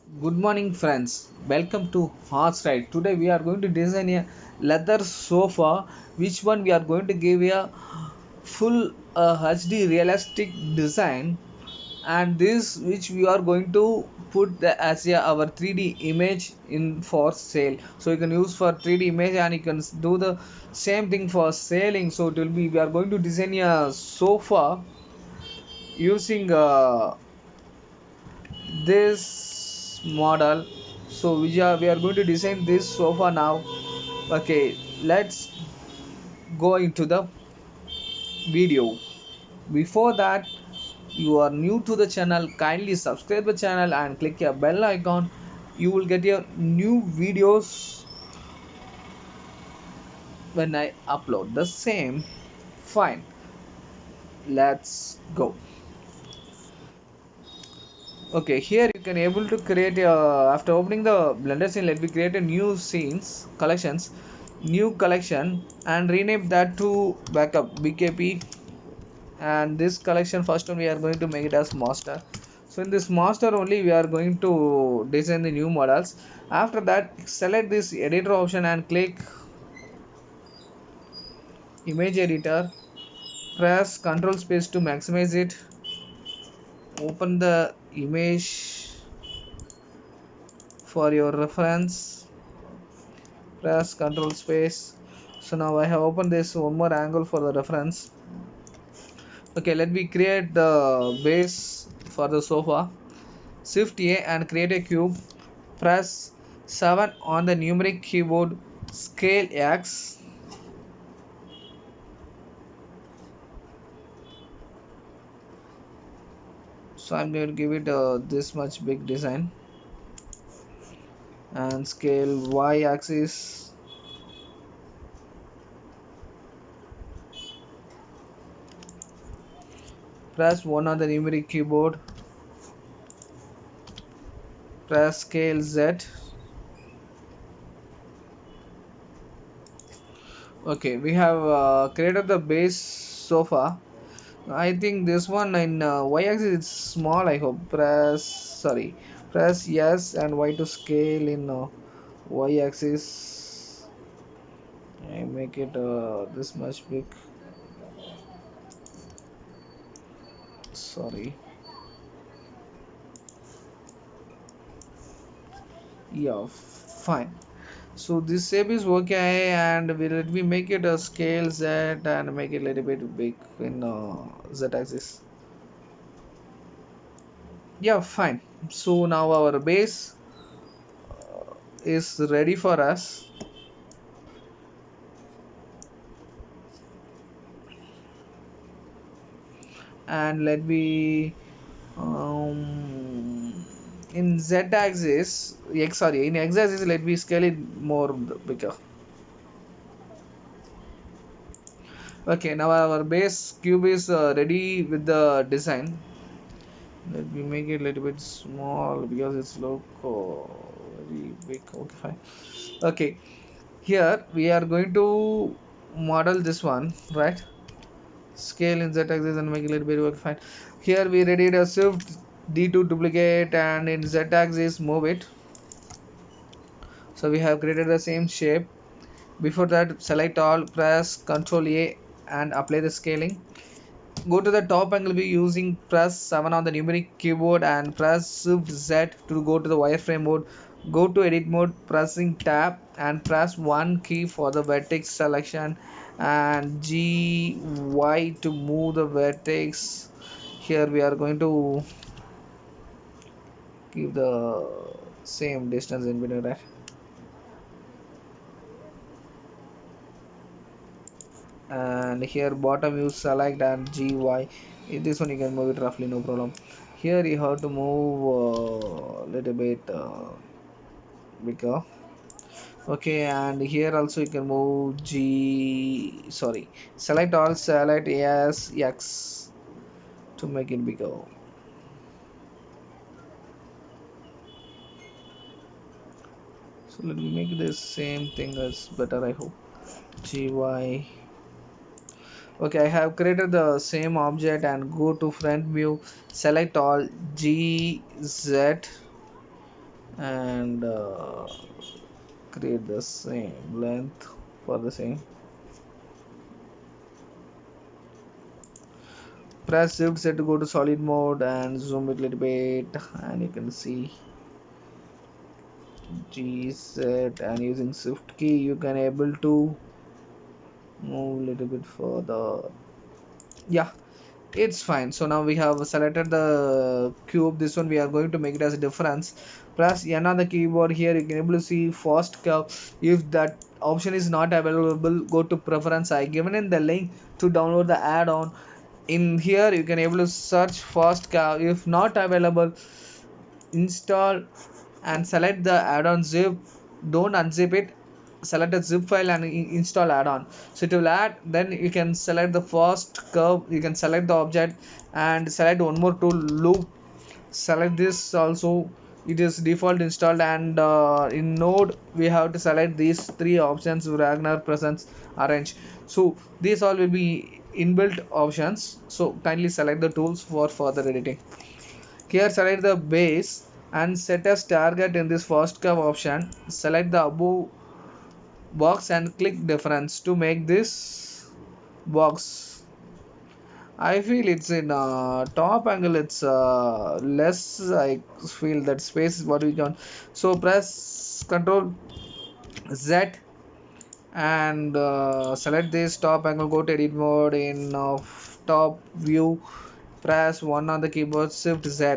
Good morning, friends. Welcome to Horse Ride. Today we are going to design a leather sofa. Which one we are going to give a full HD realistic design, and this which we are going to put as our 3D image in for sale. So you can use for 3D image and you can do the same thing for selling. So it will be we are going to design a sofa using this model. So we are going to design this sofa now. Okay, let's go into the video. Before that, you are new to the channel, kindly subscribe the channel and click a bell icon. You will get your new videos when I upload the same. Fine, let's go. Okay, here you can able to create after opening the blender scene. Let me create a new scenes collections, new collection, and rename that to backup bkp. And this collection first one we are going to make it as master. So in this master only we are going to design the new models. After that, select this editor option and click image editor, press ctrl space to maximize it, open the image for your reference, press control space. So now I have opened this one more angle for the reference. Okay, let me create the base for the sofa. Shift A and create a cube. Press 7 on the numeric keyboard. Scale X. So I'm going to give it this much big design. And scale Y axis. Press 1 on the numeric keyboard. Press scale Z. Okay, we have created the base sofa. I think this one in y-axis is small. I hope. Press yes and y to scale in y-axis. I make it this much big. Sorry. Yeah, fine. So this shape is okay, and let me make it a scale z and make it a little bit big in z-axis. Yeah, fine. So now our base is ready for us. And let me in z axis in x axis, let me scale it more bigger. Okay, now our base cube is ready with the design. Let me make it a little bit small because it's look very big. Okay, fine. Okay, here we are going to model this one, right? Scale in z axis and make it a little bit. Okay, fine. Here we ready to shift d to duplicate, and in z axis move it. So we have created the same shape. Before that, select all, press Ctrl A and apply the scaling. Go to the top angle view using press 7 on the numeric keyboard and press Shift Z to go to the wireframe mode. Go to edit mode, pressing tab and press 1 key for the vertex selection and GY to move the vertex. Here we are going to give the same distance in between, right? And here bottom you select and GY. In this one you can move it roughly, no problem. Here you have to move a little bit bigger. Okay, and here also you can move select all, select as X to make it bigger. So let me make this same thing as better, I hope. GY. Okay, I have created the same object and go to front view, select all, GZ and create the same length for the same. Press shift set to go to solid mode and zoom it a little bit, and you can see G set, and using shift key you can able to move a little bit further. Yeah, it's fine. So now we have selected the cube. This one we are going to make it as a difference. Press N on the keyboard. Here you can able to see fast curve. If that option is not available, go to preference. I given in the link to download the add-on. In here you can able to search fast curve. If not available, install and select the add-on zip. Don't unzip it, select a zip file and install add-on. So it will add, then you can select the first curve, you can select the object and select one more tool, loop. Select this also, it is default installed. And in node we have to select these three options: Ragnar, presence, arrange. So these all will be inbuilt options, so kindly select the tools for further editing. Here select the base and set as target in this first curve option. Select the above box and click difference to make this box. I feel it's in top angle, it's less. I feel that space is what we want. So press Ctrl Z and select this top angle. Go to edit mode in top view. Press 1 on the keyboard, Shift Z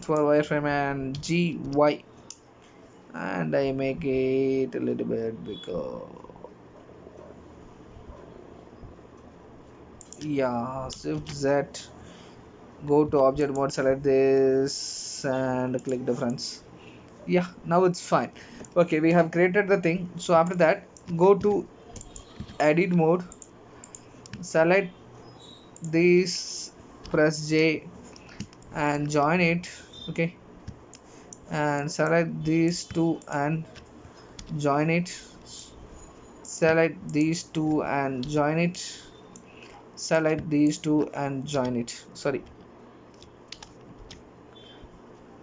for wireframe and GY, and I make it a little bit bigger. Yeah, Shift Z, go to object mode, select this and click difference. Yeah, now it's fine. Okay, we have created the thing. So after that, go to edit mode, select this, press J and join it. Okay, and select these two and join it. Select these two and join it. Select these two and join it. Sorry,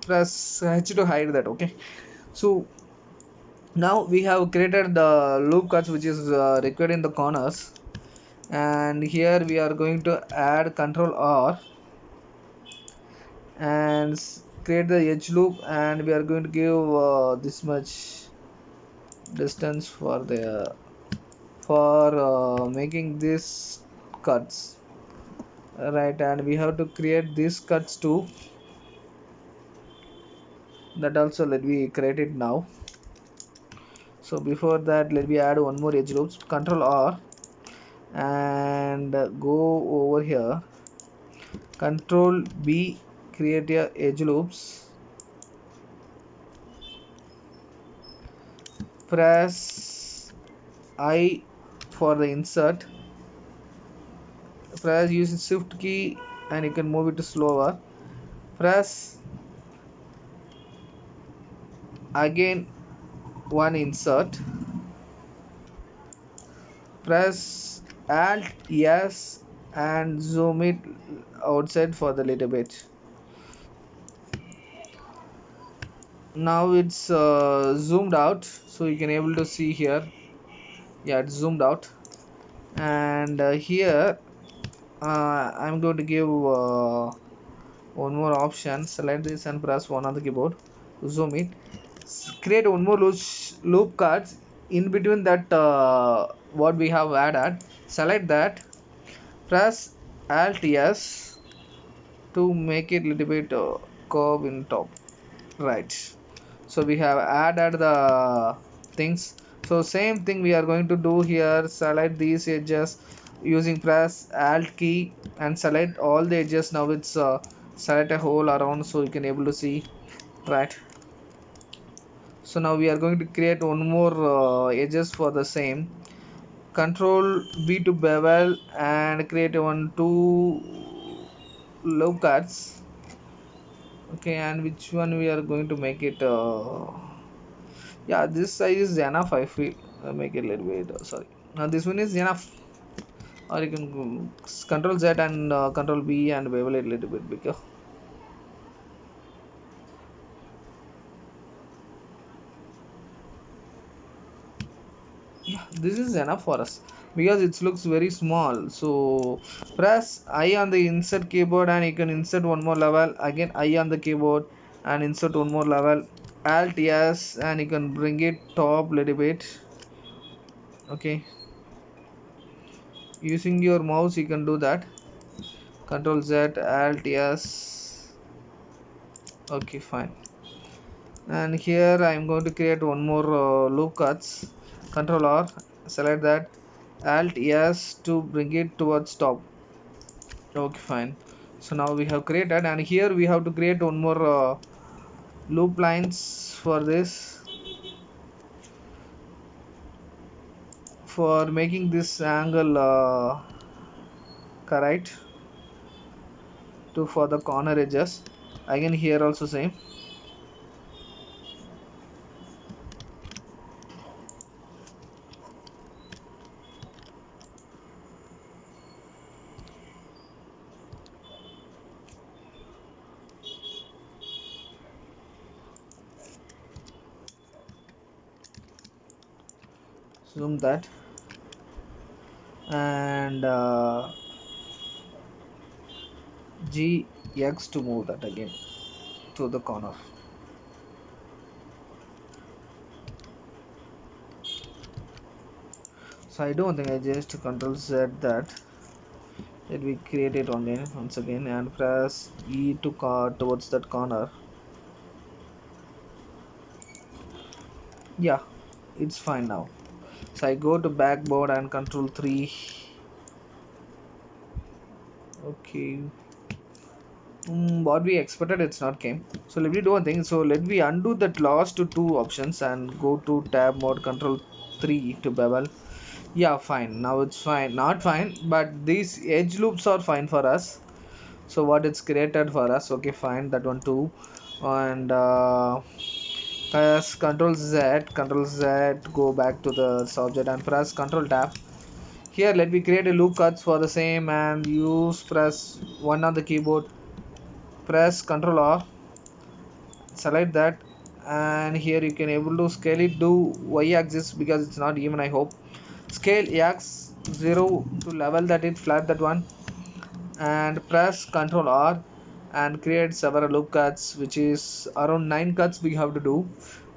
press H to hide that. Okay, so now we have created the loop cuts which is required in the corners, and here we are going to add Control R and create the edge loop, and we are going to give this much distance for the for making this cuts, right? And we have to create these cuts too, that also let me create it now. So before that, let me add one more edge loops. Control R and go over here, Control B, create a edge loops. Press I for the insert. Press using shift key and you can move it to slower. Press again one insert. Press Alt S and zoom it outside for the little bit. Now it's zoomed out, so you can able to see here. Yeah, it's zoomed out. And here I'm going to give one more option. Select this and press 1 on the keyboard, zoom it. Create one more loop cuts in between that what we have added. Select that, press Alt S to make it little bit curve in top, right? So we have added the things. So same thing we are going to do here. Select these edges using press Alt key and select all the edges. Now it's select a hole around, so you can able to see, right? So now we are going to create one more edges for the same. Control B to bevel and create one two low cuts. Okay, and which one we are going to make it yeah, this size is enough, I feel. Make it a little bit sorry, now this one is enough. Or you can Control Z and Control B and bevel it a little bit bigger. This is enough for us because it looks very small. So press I on the insert keyboard and you can insert one more level. Again I on the keyboard and insert one more level. Alt yes, and you can bring it top little bit. Okay, using your mouse you can do that. Control Z, Alt yes. Okay, fine. And here I'm going to create one more loop cuts. Control R, select that. Alt yes to bring it towards top. Okay, fine. So now we have created, and here we have to create one more loop lines for this, for making this angle correct to for the corner edges. Again here also same. Zoom that, and GX to move that again to the corner. So I don't think I just Control Z that. Let me create it again once again and press E to towards that corner. Yeah, it's fine now. So I go to backboard and Control 3. Okay. What we expected, it's not came. So let me do one thing. So let me undo that last two options and go to tab mode, Control 3 to bevel. Yeah, fine. Now it's fine. Not fine, but these edge loops are fine for us. So what it's created for us. Okay, fine. That one too. And press Control Z, go back to the subject and press Control Tab. Here let me create a loop cuts for the same and use press 1 on the keyboard, press Control R, select that, and here you can able to scale it to y-axis because it's not even, I hope. Scale x 0 to level that it flat that one, and press Control R and create several loop cuts, which is around 9 cuts we have to do.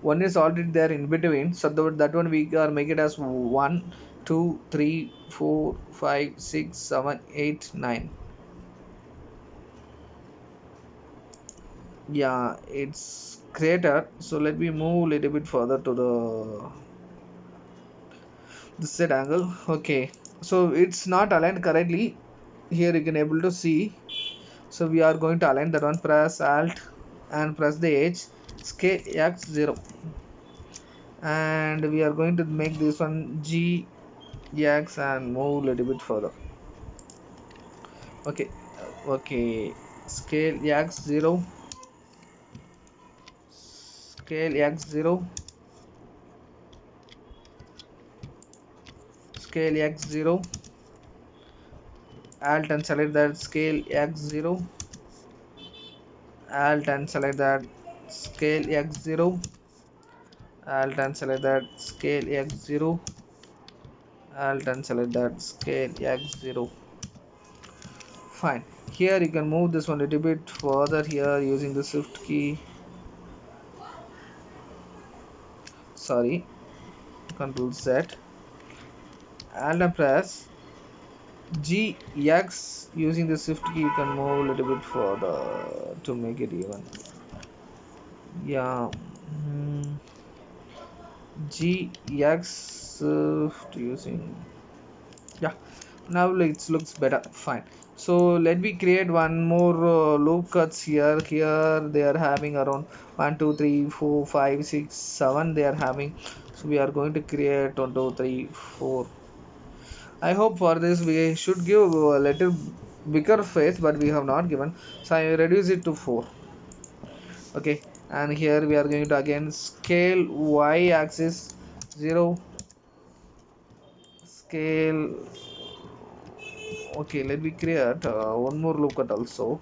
One is already there in between, so that one we are make it as 1 2 3 4 5 6 7 8 9. Yeah, it's created. So let me move a little bit further to the this set angle. Okay, so it's not aligned correctly. Here you can able to see. So we are going to align that one. Press Alt and press the edge, scale x 0, and we are going to make this one G x and move a little bit further. Okay, okay, scale x 0, scale x 0, scale x 0. Alt and select that, scale x 0. Alt and select that, scale x 0. Alt and select that, scale x 0. Alt and select that, scale x 0. Fine. Here you can move this one a little bit further here using the shift key. Sorry, Control Z. Alt and press G X using the shift key. You can move a little bit further to make it even. Yeah. G X using. Yeah. Now it looks better. Fine. So let me create one more loop cuts here. Here they are having around 1 2 3 4 5 6 7 they are having. So we are going to create 1 2 3 4. I hope for this we should give a little bigger face, but we have not given, so I reduce it to 4. Okay, and here we are going to again scale y axis 0, scale. Okay, let me create one more loop cut also.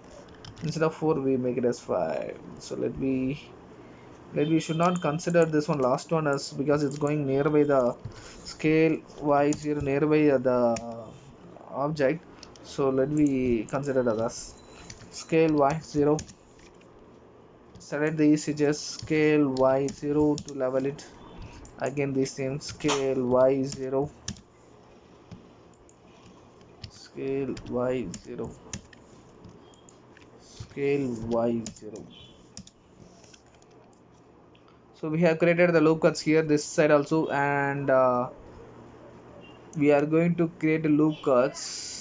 Instead of 4 we make it as 5. So let me Let we should not consider this one last one as because it's going nearby the scale y0 nearby the object. So let we consider that as scale y0. Select the ECGs scale y0 to level it. Again the same scale y0, scale y0, scale y0. So we have created the loop cuts here this side also, and we are going to create a loop cuts.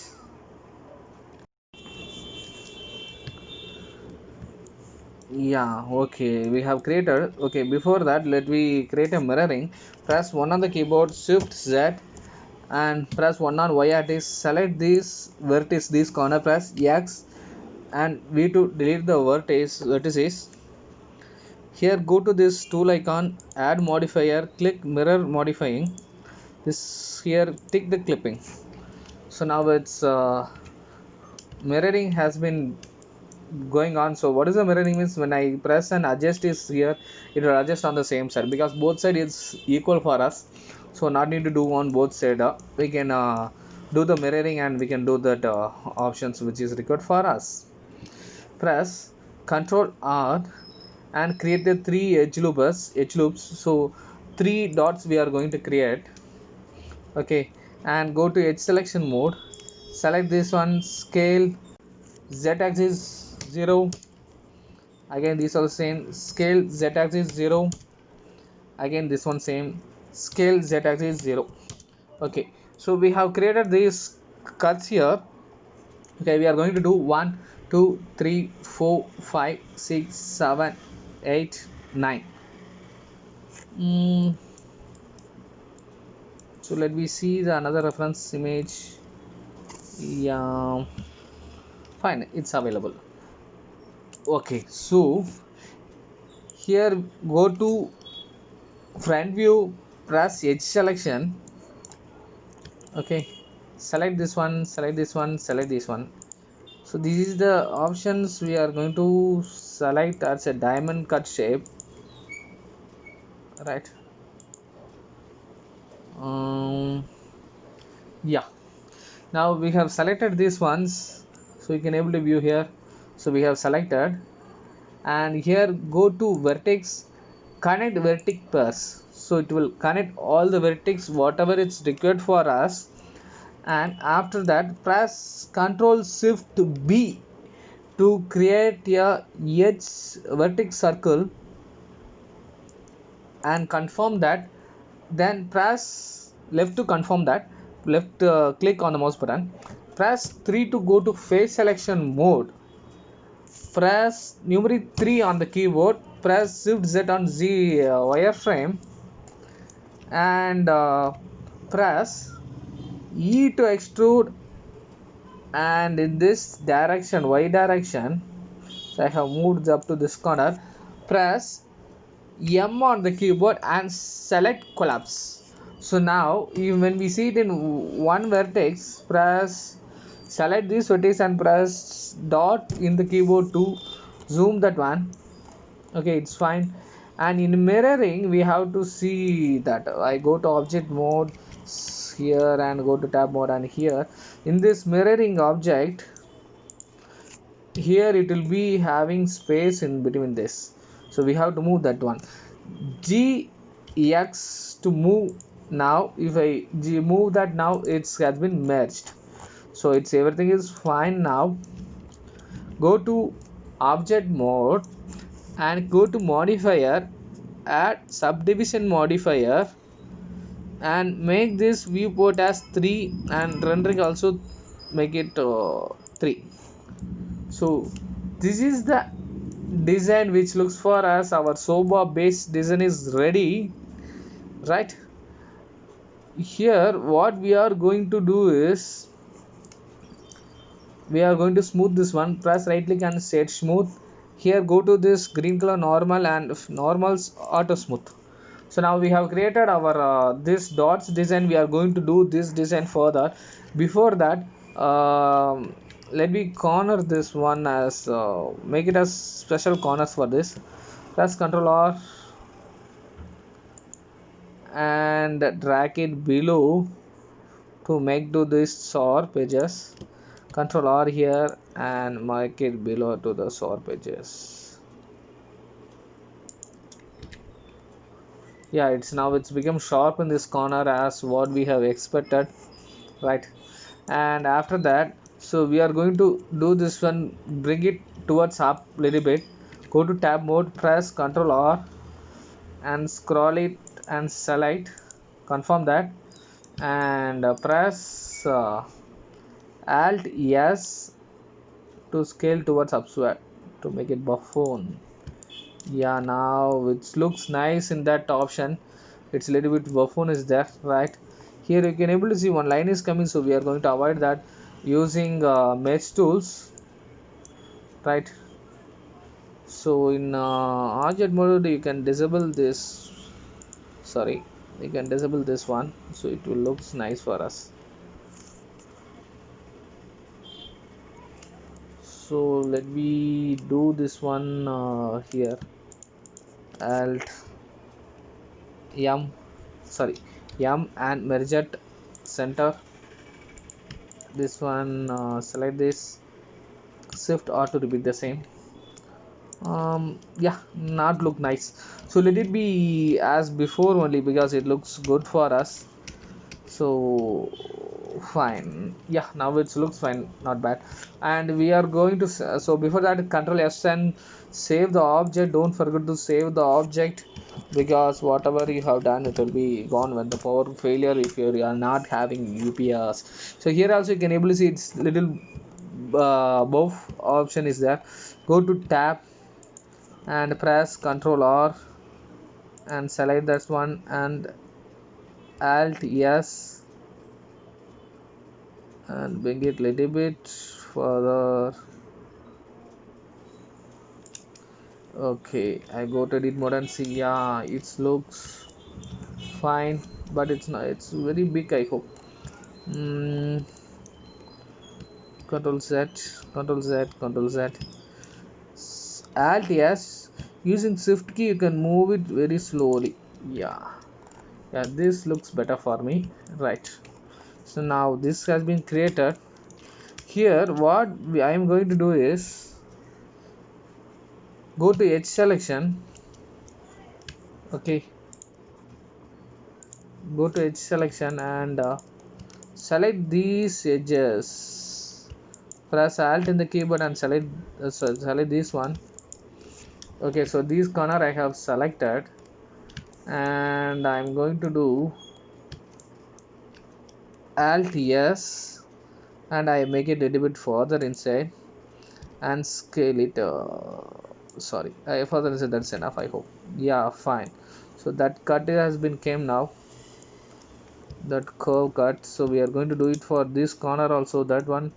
Yeah, okay, we have created. Okay, before that let me create a mirroring. Press 1 on the keyboard, shift Z, and press 1 on y axis. Select this vertex, this corner, press X and V to delete the vertices. Here go to this tool icon, add modifier, click mirror modifying this. Here tick the clipping. So now it's mirroring has been going on. So what is the mirroring means? When I press and adjust is here, it will adjust on the same side because both side is equal for us. So not need to do on both side. We can do the mirroring and we can do that options which is required for us. Press Ctrl R and create the three edge loops. So three dots we are going to create. Okay, and go to edge selection mode. Select this one, scale z axis 0. Again these are the same, scale z axis 0. Again this one same, scale z axis 0. Okay, so we have created these cuts here. Okay, we are going to do 1 2 3 4 5 6 7 8 9. So let me see the another reference image. Yeah, fine, it's available. Okay, so here go to front view, press edge selection. Okay, select this one, select this one, select this one. So this is the options we are going to select as a diamond cut shape, right? Yeah, now we have selected these ones, so you can able to view here. So we have selected, and here go to vertex, connect vertex pairs. So it will connect all the vertex whatever it's required for us. And after that press Ctrl Shift B to create a edge vertex circle and confirm that. Then press left to confirm that. Left click on the mouse button, press 3 to go to face selection mode. Press numeric 3 on the keyboard, press shift Z on Z wireframe, and press E to extrude. And in this direction, y direction, so I have moved up to this corner. Press M on the keyboard and select collapse. So now when we see it in one vertex, press select this vertex and press dot in the keyboard to zoom that one. Okay, it's fine. And in mirroring we have to see that I go to object mode here and go to tab mode, and here in this mirroring object, here it will be having space in between this. So we have to move that one. G X to move. Now if I move that, now it has been merged. So it's everything is fine. Now go to object mode and go to modifier, add subdivision modifier, and make this viewport as 3 and rendering also make it 3. So this is the design which looks for us. Our SOBA based design is ready, right? Here what we are going to do is we are going to smooth this one. Press right click and set smooth. Here go to this green color normal and normals auto smooth. So now we have created our this dots design. We are going to do this design further. Before that, let me corner this one as make it as special corners for this. Press Ctrl R and drag it below to make do this sharp edges. Control R here and make it below to the sharp edges. Yeah, it's become sharp in this corner as what we have expected, right? And after that, so we are going to do this one, bring it towards up little bit. Go to tab mode, press Ctrl R and scroll it and select, confirm that, and press Alt S to scale towards upward to make it buffoon. Yeah, now it looks nice in that option. It's a little bit buffoon is there, right? Here you can able to see one line is coming, so we are going to avoid that using mesh tools, right? So in object mode you can disable this, sorry, you can disable this one, so it will looks nice for us. So let me do this one here. Alt M, sorry, M and merge at center. This one, select this, shift R to repeat the same. Yeah, not look nice, so let it be as before only because it looks good for us. So fine, yeah, now it looks fine, not bad. And we are going to so before that, Control S and save the object. Don't forget to save the object, because whatever you have done, it will be gone when the power failure if you are not having UPS. So here also you can able to see it's little both option is there. Go to tab and press Ctrl R and select that one and Alt S and bring it little bit further. Okay, I go to edit mode and see, yeah, it looks fine, but it's not, it's very big, I hope. Control Z, Control Z, Control Z, Alt S. Using shift key you can move it very slowly. Yeah, yeah, this looks better for me, right? So now this has been created. Here what I am going to do is go to edge selection. Okay, go to edge selection and select these edges. Press Alt in the keyboard and select select this one. Okay, so this corner I have selected, and I'm going to do Alt S and I make it a little bit further inside and scale it. Sorry, I further inside, that's enough, I hope. Yeah, fine. So that cut has been came now, that curve cut. So we are going to do it for this corner also, that one.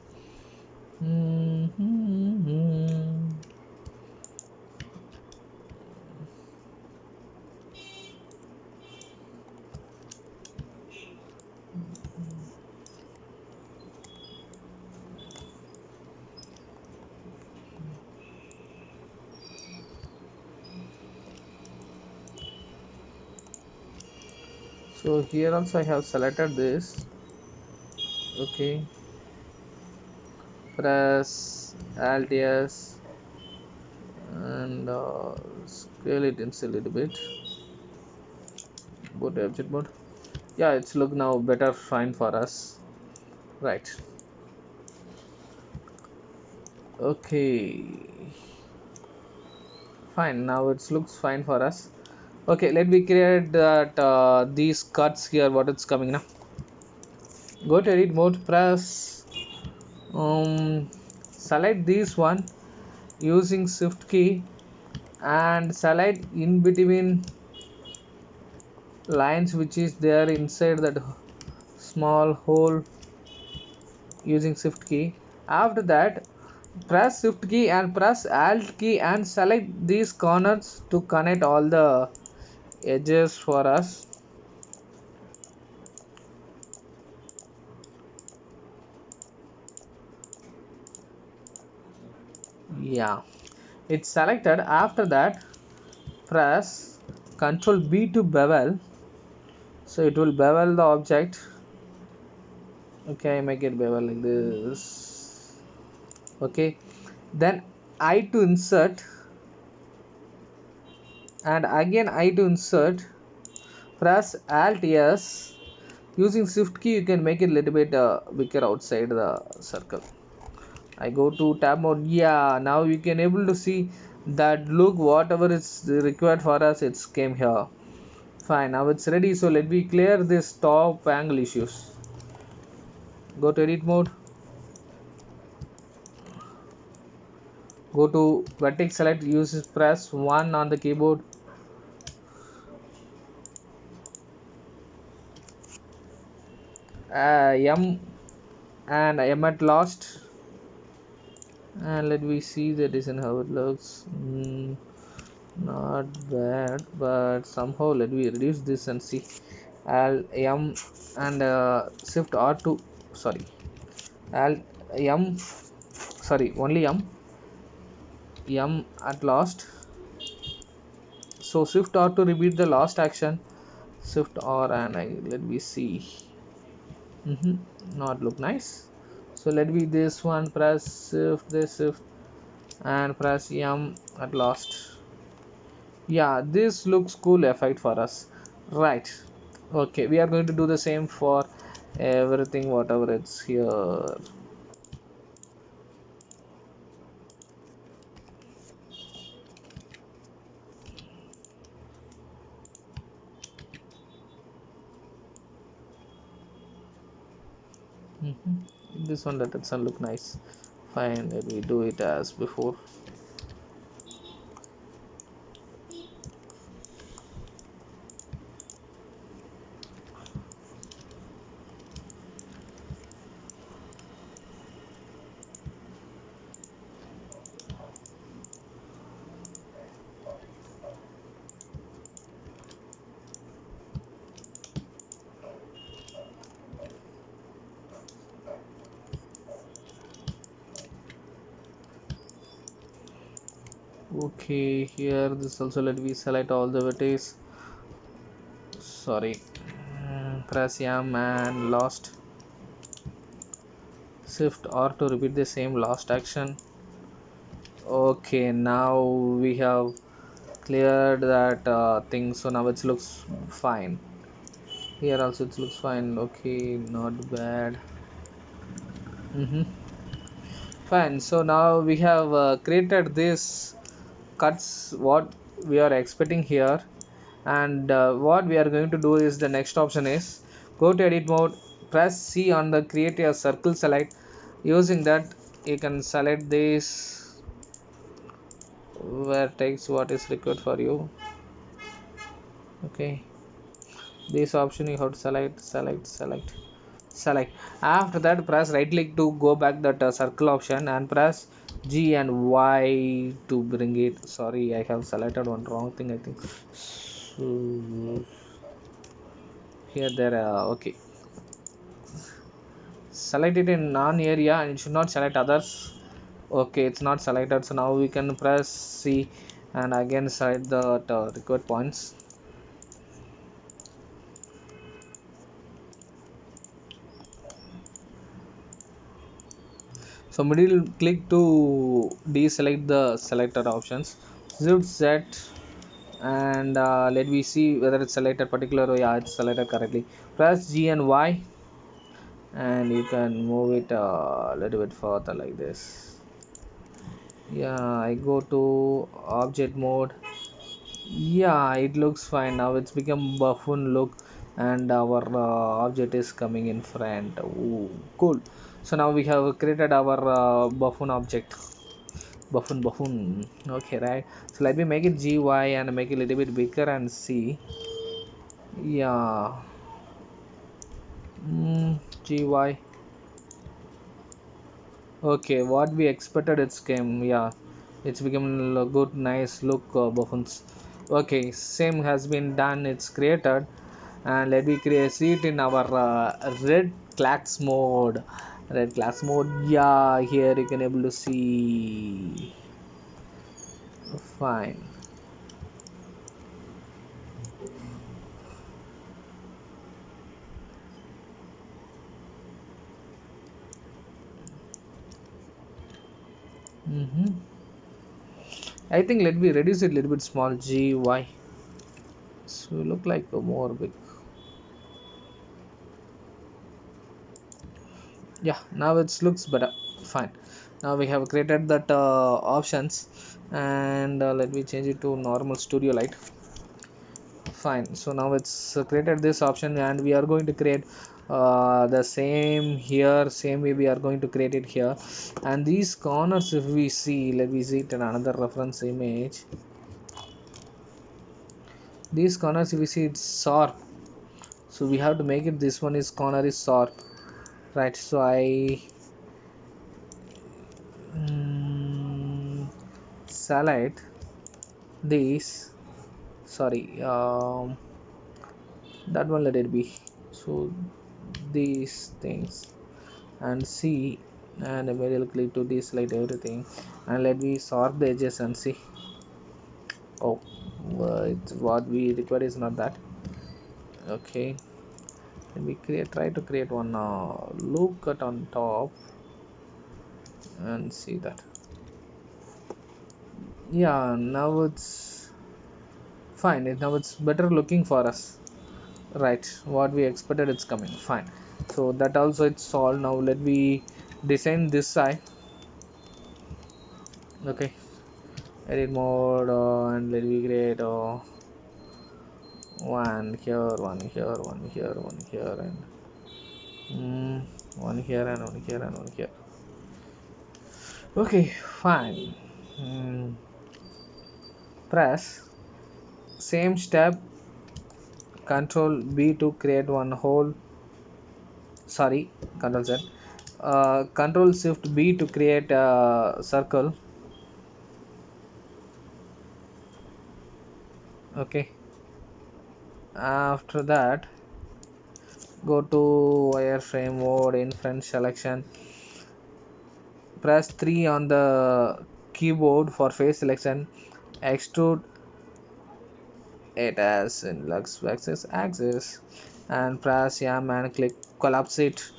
So here also I have selected this. Okay, press Alt S and scale it in a little bit. Go to object mode. Yeah, it's look now better, fine for us, right? Okay, fine, now it looks fine for us. Okay, let me create that these cuts here, what it's coming now. Go to edit mode, press select this one using shift key and select in between lines which is there inside that small hole using shift key. After that, press shift key and press alt key and select these corners to connect all the edges for us. Yeah, it's selected. After that, press Ctrl B to bevel So it will bevel the object. Okay, make it bevel like this. Okay, then I to insert, and again I to insert. Press Alt S. Using Shift key, you can make it a little bit bigger outside the circle. I go to tab mode. Yeah, now you can able to see that look whatever is required for us, it's came here. Fine, now it's ready. So let me clear this top angle issues. Go to edit mode. Go to vertex select. Use press 1 on the keyboard. M and M at last. And let me see the design how it looks. Not bad, but somehow let me reduce this and see. Alt M and shift R2. Sorry, Alt M. Sorry, only M at last. So shift R to repeat the last action. Shift R and let me see. Not look nice. So let me this one press shift this shift and press M at last. Yeah, this looks cool effect for us, right? Okay, we are going to do the same for everything whatever it's here. This one doesn't look nice. Fine, let me do it as before. Okay, here this also let me select all the vertices. Sorry, press M and last. Shift R to repeat the same last action. Okay, now we have cleared that thing, so now it looks fine. Here also it looks fine. Okay, not bad. Fine. So now we have created this cuts what we are expecting here, and what we are going to do is the next option is go to edit mode, press C on the create a circle select. Using that, you can select this vertex what is required for you. Okay, this option you have to select. After that, press right click to go back that circle option and press G and Y to bring it. Sorry, I have selected one wrong thing, I think. So here there okay, select it in non area and it should not select others. Okay, it's not selected, so now we can press C and again select the required points. So middle click to deselect the selected options. Shift Z and let me see whether it's selected particular. Yeah, it's selected correctly. Press G and Y and you can move it a little bit further like this. Yeah, I go to object mode. Yeah, it looks fine now. It's become buffoon look and our object is coming in front. Ooh, cool. So now we have created our buffoon object. Buffoon. Okay, right. So let me make it gy and make it a little bit bigger and see. Yeah. Gy. Okay, what we expected it's came. Yeah, it's become a good nice look buffoons. Okay, same has been done, it's created. And let me create see it in our red class mode. Red class mode. Yeah, here you can able to see. Fine. I think let me reduce it a little bit small, GY, so look like a more big. Yeah, now it looks better. Fine, now we have created that options, and let me change it to normal studio light. Fine, so now it's created this option, and we are going to create the same here, same way we are going to create it here. And these corners, if we see, let me see it in another reference image. These corners, if we see, it's sharp, so we have to make it, this one is corner is sharp, right? So I select these, sorry, that one, let it be. So these things, and see, and immediately click to deselect everything, and let me sort the edges and see. Oh, it's what we require is not that. Okay, let me try to create one loop cut on top, and see that. Yeah, now it's fine. Now it's better looking for us, right? What we expected, it's coming fine. So that also it's solved. Now let me design this side. Okay, edit mode, and let me create one here, one here, one here, one here, and one here, and one here, and one here. Okay, fine. Press same step, control B to create one whole, sorry, control Z, control shift B to create a circle. Okay, after that go to wireframe mode, in front selection, press 3 on the keyboard for face selection, extrude it as in lux axis, and press M and click collapse it.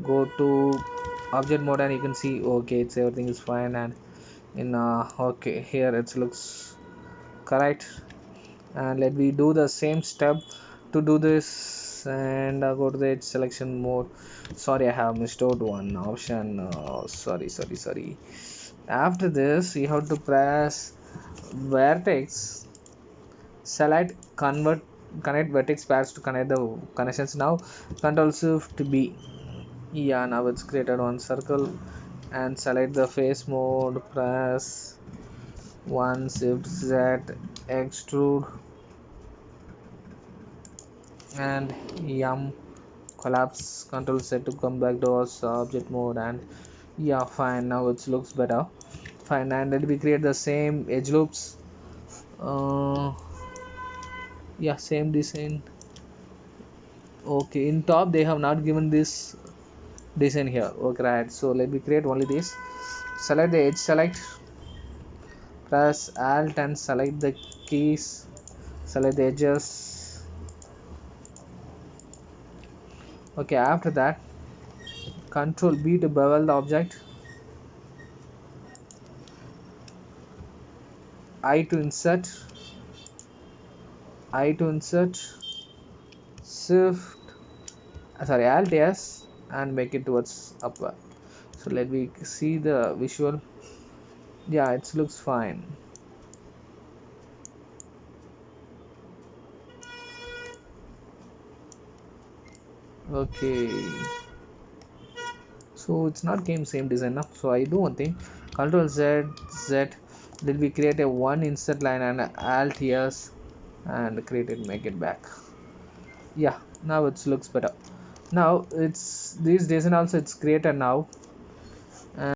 Go to object mode, and you can see, okay, it's everything is fine, and in okay, here it looks correct. And let me do the same step to do this, and go to the edge selection mode. Sorry, I have missed out one option, sorry. After this, you have to press vertex, select convert, connect vertex pairs to connect the connections. Now control shift B. Yeah, now it's created one circle, and select the face mode, press 1 shift Z, extrude, and yum, collapse, control Z to come back to our object mode. And yeah, fine, now it looks better. Fine, and let me create the same edge loops. Yeah, same design. Okay, in top they have not given this design here. Okay, right, so let me create only this. Select the edge, select, press alt and select the keys, select the edges. Okay, after that control B to bevel the object, I to insert, shift, sorry, alt S, and make it towards upward. So let me see the visual. Yeah, it looks fine. Okay, so it's not game same design now. So I do one thing, control Z, let me create a one insert line, and alt S, and create it, make it back. Yeah, now it looks better. Now it's this design also it's created now.